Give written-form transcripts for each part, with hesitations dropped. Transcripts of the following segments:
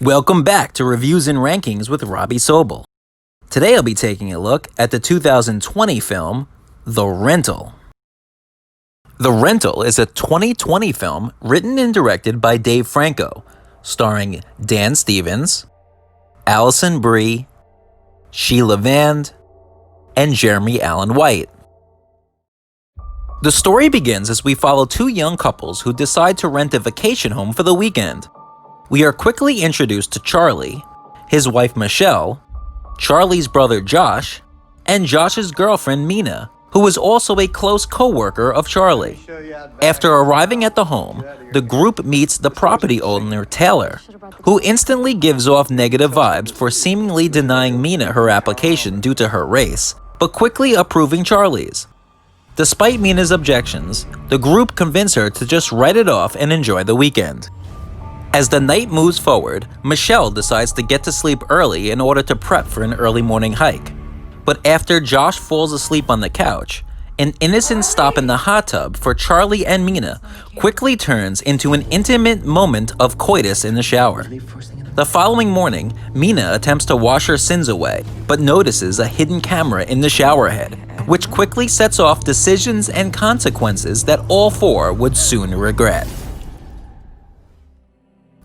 Welcome back to Reviews and Rankings with Robby Sobel. Today I'll be taking a look at the 2020 film, The Rental. The Rental is a 2020 film written and directed by Dave Franco, starring Dan Stevens, Alison Brie, Sheila and Jeremy Allen White. The story begins as we follow two young couples who decide to rent a vacation home for the weekend. We are quickly introduced to Charlie, his wife Michelle, Charlie's brother Josh, and Josh's girlfriend Mina, who is also a close co-worker of Charlie. After arriving at the home, the group meets the property owner Taylor, who instantly gives off negative vibes for seemingly denying Mina her application due to her race, but quickly approving Charlie's. Despite Mina's objections, the group convince her to just write it off and enjoy the weekend. As the night moves forward, Michelle decides to get to sleep early in order to prep for an early morning hike. But after Josh falls asleep on the couch, an innocent stop in the hot tub for Charlie and Mina quickly turns into an intimate moment of coitus in the shower. The following morning, Mina attempts to wash her sins away, but notices a hidden camera in the shower head, which quickly sets off decisions and consequences that all four would soon regret.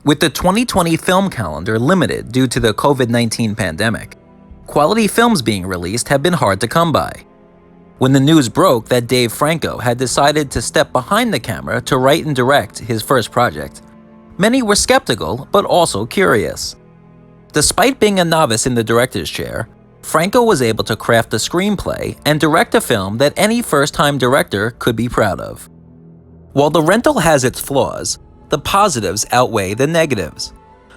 With the 2020 film calendar limited due to the COVID-19 pandemic, quality films being released have been hard to come by. When the news broke that Dave Franco had decided to step behind the camera to write and direct his first project, many were skeptical but also curious. Despite being a novice in the director's chair, Franco was able to craft a screenplay and direct a film that any first-time director could be proud of. While The Rental has its flaws, the positives outweigh the negatives.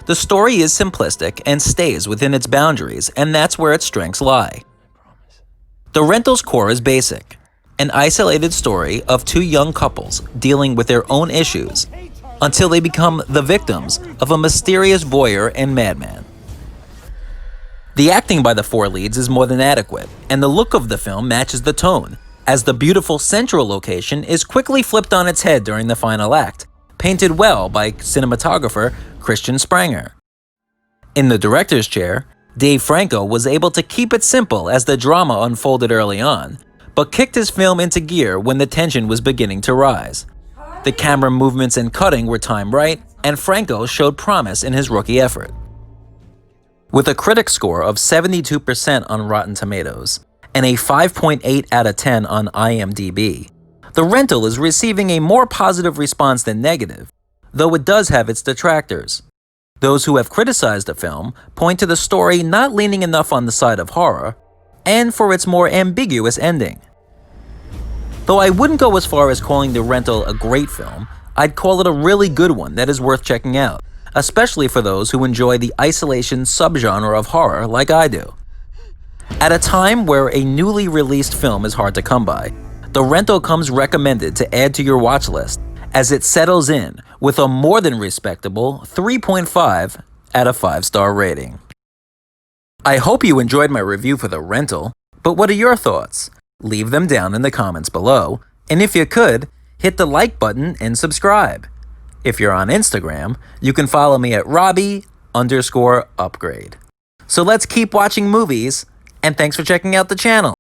The story is simplistic and stays within its boundaries, and that's where its strengths lie. The Rental's core is basic, an isolated story of two young couples dealing with their own issues until they become the victims of a mysterious voyeur and madman. The acting by the four leads is more than adequate, and the look of the film matches the tone, as the beautiful central location is quickly flipped on its head during the final act, painted well by cinematographer Christian Spranger. In the director's chair, Dave Franco was able to keep it simple as the drama unfolded early on, but kicked his film into gear when the tension was beginning to rise. The camera movements and cutting were timed right, and Franco showed promise in his rookie effort. With a critic score of 72% on Rotten Tomatoes and a 5.8 out of 10 on IMDb, The Rental is receiving a more positive response than negative, though it does have its detractors. Those who have criticized the film point to the story not leaning enough on the side of horror, and for its more ambiguous ending. Though I wouldn't go as far as calling The Rental a great film, I'd call it a really good one that is worth checking out, especially for those who enjoy the isolation subgenre of horror like I do. At a time where a newly released film is hard to come by, The Rental comes recommended to add to your watch list as it settles in with a more than respectable 3.5 out of 5-star rating. I hope you enjoyed my review for The Rental, but what are your thoughts? Leave them down in the comments below, and if you could, hit the like button and subscribe. If you're on Instagram, you can follow me at Robby_upgrade. So let's keep watching movies, and thanks for checking out the channel.